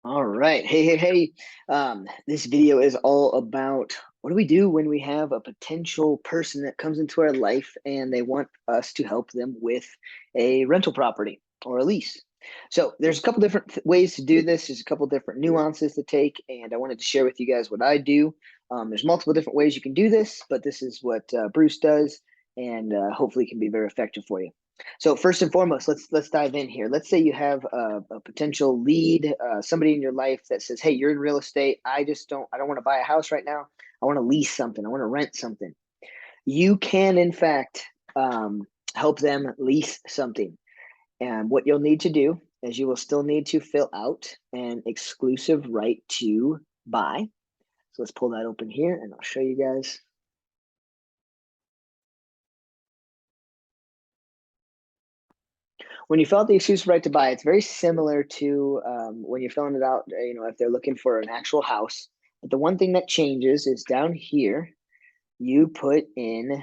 All right. Hey. This video is all about what do we do when we have a potential person that comes into our life and they want us to help them with a rental property or a lease. So there's a couple different ways to do this. There's a couple different nuances to take, and I wanted to share with you guys what I do. There's multiple different ways you can do this, but this is what Bruce does, and hopefully can be very effective for you. So first and foremost, let's dive in here. Let's say you have a potential lead, somebody in your life that says, "Hey, you're in real estate. I don't want to buy a house right now. I want to lease something. I want to rent something." You can, in fact, help them lease something. And what you'll need to do is you will still need to fill out an exclusive right to buy. So let's pull that open here, and I'll show you guys. When you fill out the exclusive right to buy, it's very similar to when you're filling it out, if they're looking for an actual house. But the one thing that changes is down here, you put in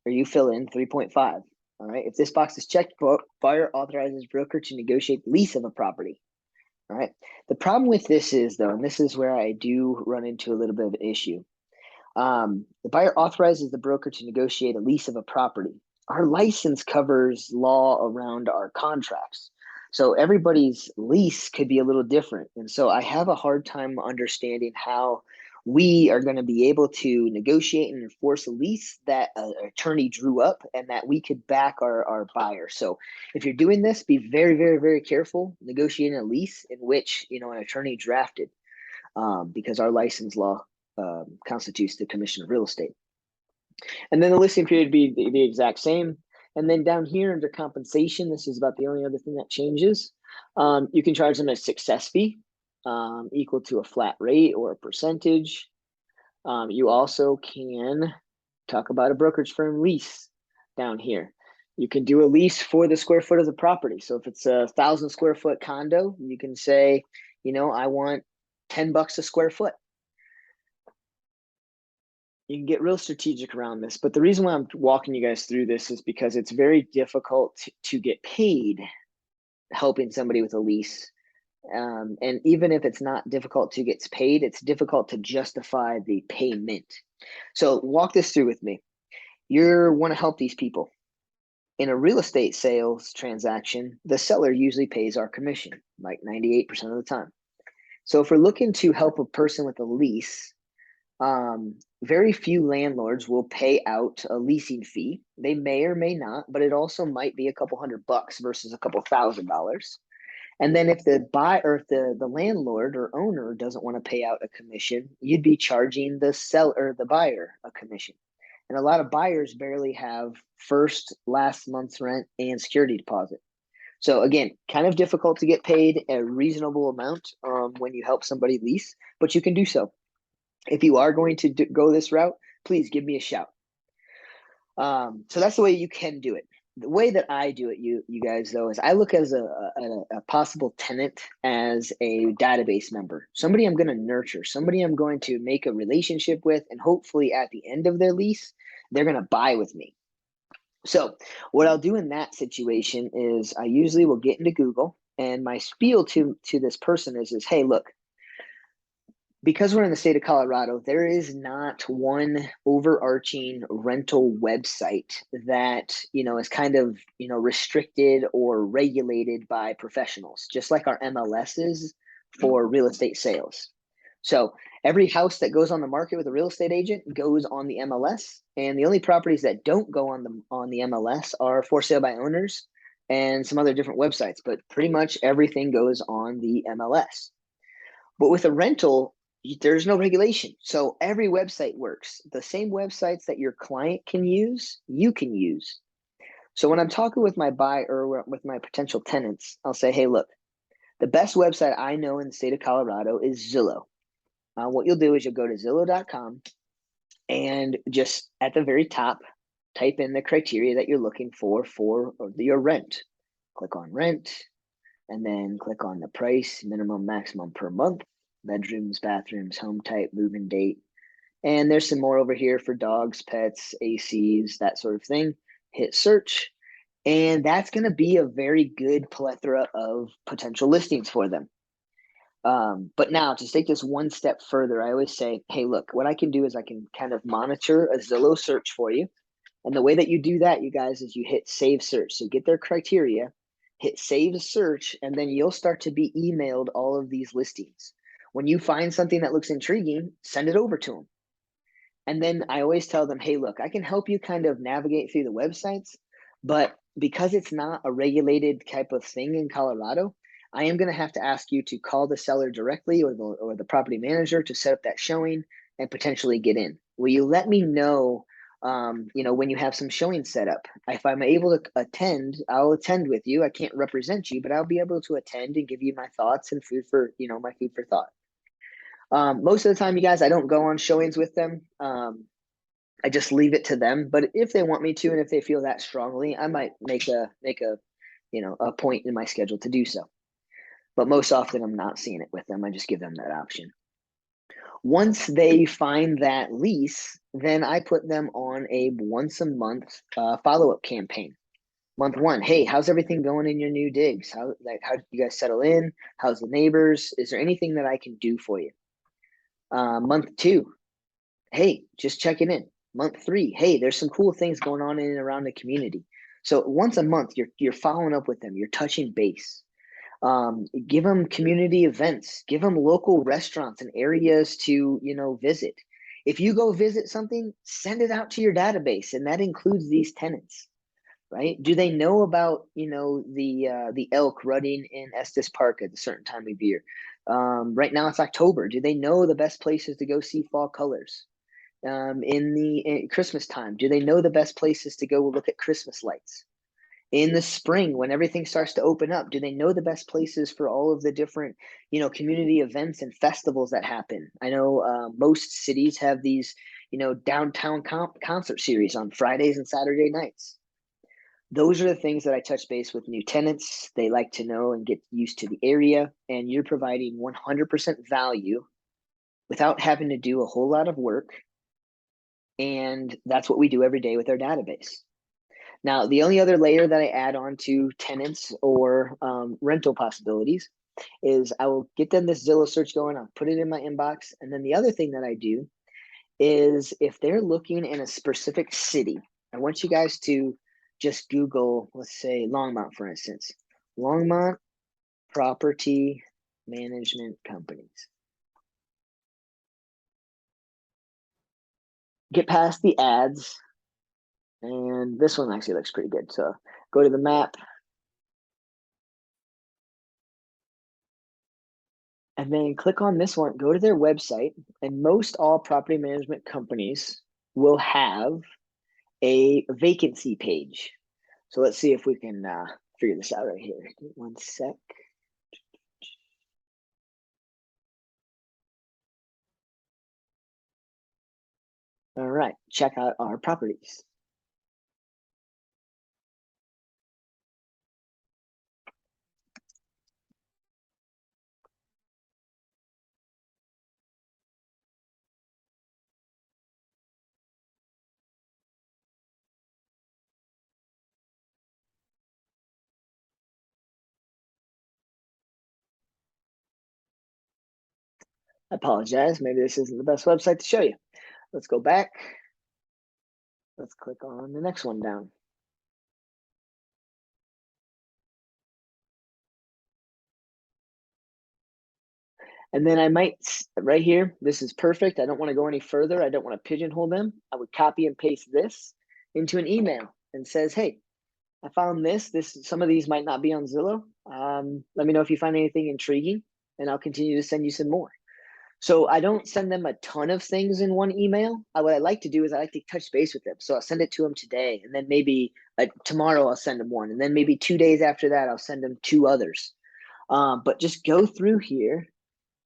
or you fill in 3.5. All right. If this box is checked, buyer authorizes broker to negotiate the lease of a property. All right. The problem with this is, though, and this is where I do run into a little bit of an issue. The buyer authorizes the broker to negotiate a lease of a property. Our license covers law around our contracts. So everybody's lease could be a little different. And so I have a hard time understanding how we are going to be able to negotiate and enforce a lease that an attorney drew up and that we could back our buyer. So if you're doing this, be very, very, very careful negotiating a lease in which, an attorney drafted, because our license law constitutes the commission of real estate. And then the listing period would be the exact same. And then down here under compensation, this is about the only other thing that changes. You can charge them a success fee equal to a flat rate or a percentage. You also can talk about a brokerage firm lease down here. You can do a lease for the square foot of the property. So if it's a 1,000 square foot condo, you can say, I want $10 a square foot. You can get real strategic around this, but the reason why I'm walking you guys through this is because it's very difficult to get paid helping somebody with a lease. And even if it's not difficult to get paid, it's difficult to justify the payment. So walk this through with me. You want to help these people. In a real estate sales transaction, the seller usually pays our commission, like 98% of the time. So if we're looking to help a person with a lease, very few landlords will pay out a leasing fee. They may or may not, but it also might be a couple $100 versus a couple $1,000. And then if the the landlord or owner doesn't want to pay out a commission, you'd be charging the seller, the buyer, a commission. And a lot of buyers barely have last month's rent, and security deposit. So again, kind of difficult to get paid a reasonable amount when you help somebody lease, but you can do so. If you are going to go this route, please give me a shout. So that's the way you can do it. The way that I do it, you guys, though, is I look as a possible tenant as a database member, somebody I'm going to nurture, somebody I'm going to make a relationship with, and hopefully at the end of their lease, they're going to buy with me. So what I'll do in that situation is I usually will get into Google, and my spiel to this person is, hey, look, because we're in the state of Colorado, there is not one overarching rental website that, is kind of, restricted or regulated by professionals, just like our MLS is for real estate sales. So every house that goes on the market with a real estate agent goes on the MLS, and the only properties that don't go on the MLS are for sale by owners and some other different websites, but pretty much everything goes on the MLS. But with a rental, there's no regulation. So every website works. The same websites that your client can use, you can use. So when I'm talking with my buyer or with my potential tenants, I'll say, hey, look, the best website I know in the state of Colorado is Zillow. What you'll do is you'll go to Zillow.com and just at the very top, type in the criteria that you're looking for your rent. Click on rent, and then click on the price, minimum, maximum per month, bedrooms, bathrooms, home type, move-in date. And there's some more over here for dogs, pets, ACs, that sort of thing. Hit search, and that's going to be a very good plethora of potential listings for them. But now to take this one step further, I always say, hey, look, what I can do is I can kind of monitor a Zillow search for you. And the way that you do that, you guys, is you hit save search. So get their criteria, hit save search, and then you'll start to be emailed all of these listings. When you find something that looks intriguing, send it over to them. And then I always tell them, hey, look, I can help you kind of navigate through the websites, but because it's not a regulated type of thing in Colorado, I am going to have to ask you to call the seller directly or the property manager to set up that showing and potentially get in. Will you let me know, when you have some showing set up? If I'm able to attend, I'll attend with you. I can't represent you, but I'll be able to attend and give you my thoughts and my food for thought. Most of the time, you guys, I don't go on showings with them. I just leave it to them. But if they want me to, and if they feel that strongly, I might make a point in my schedule to do so. But most often, I'm not seeing it with them. I just give them that option. Once they find that lease, then I put them on a once a month follow-up campaign. Month one, hey, how's everything going in your new digs? How did you guys settle in? How's the neighbors? Is there anything that I can do for you? Month two, hey, just checking in. Month three, hey, there's some cool things going on in and around the community. So once a month, you're following up with them. You're touching base. Give them community events. Give them local restaurants and areas to visit. If you go visit something, send it out to your database, and that includes these tenants. Right? Do they know about the elk rutting in Estes Park at a certain time of year? Right now it's October. Do they know the best places to go see fall colors? In Christmas time, do they know the best places to go look at Christmas lights? In the spring, when everything starts to open up, do they know the best places for all of the different community events and festivals that happen? I know most cities have these downtown concert series on Fridays and Saturday nights. Those are the things that I touch base with new tenants. They like to know and get used to the area, and you're providing 100% value without having to do a whole lot of work. And that's what we do every day with our database. Now, the only other layer that I add on to tenants or rental possibilities is I will get them this Zillow search going. I'll put it in my inbox. And then the other thing that I do is if they're looking in a specific city, I want you guys to just Google, let's say Longmont, for instance, Longmont property management companies. Get past the ads, and this one actually looks pretty good. So go to the map, and then click on this one, go to their website, and most all property management companies will have a vacancy page. So let's see if we can figure this out right here. Give me one sec. All right, check out our properties. I apologize, maybe this isn't the best website to show you. Let's go back. Let's click on the next one down. And then I might, right here, this is perfect. I don't want to go any further. I don't want to pigeonhole them. I would copy and paste this into an email and says, hey, I found this. Some of these might not be on Zillow. Let me know if you find anything intriguing, and I'll continue to send you some more. So I don't send them a ton of things in one email. What I like to do is I like to touch base with them. So I'll send it to them today, and then maybe tomorrow I'll send them one, and then maybe 2 days after that I'll send them 2 others. But just go through here,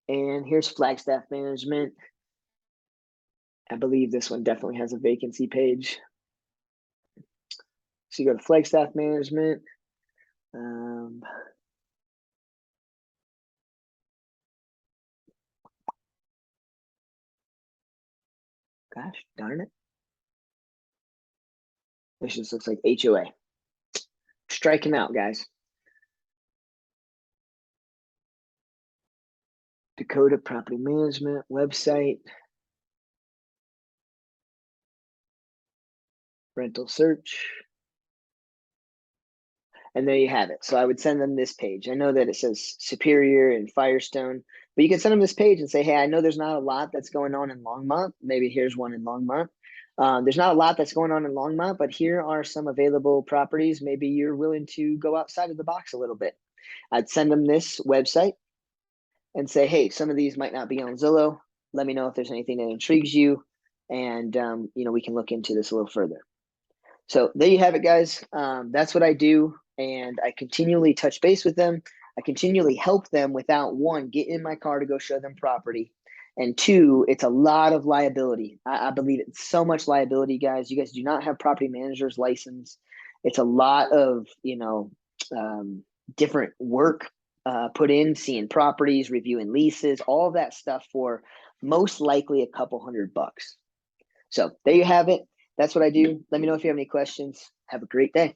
and here's Flagstaff Management. I believe this one definitely has a vacancy page. So you go to Flagstaff Management. Gosh darn it. This just looks like HOA. Strike him out, guys. Dakota Property Management website. Rental search. And there you have it. So I would send them this page. I know that it says Superior and Firestone, but you can send them this page and say, hey, I know there's not a lot that's going on in Longmont. Maybe here's one in Longmont. There's not a lot that's going on in Longmont, but here are some available properties. Maybe you're willing to go outside of the box a little bit. I'd send them this website and say, hey, some of these might not be on Zillow. Let me know if there's anything that intrigues you. And, we can look into this a little further. So there you have it, guys. That's what I do. And I continually touch base with them. I continually help them without, one, getting in my car to go show them property. And two, it's a lot of liability. I believe it's so much liability, guys. You guys do not have property manager's license. It's a lot of, different work put in, seeing properties, reviewing leases, all of that stuff for most likely a couple $100. So there you have it. That's what I do. Let me know if you have any questions. Have a great day.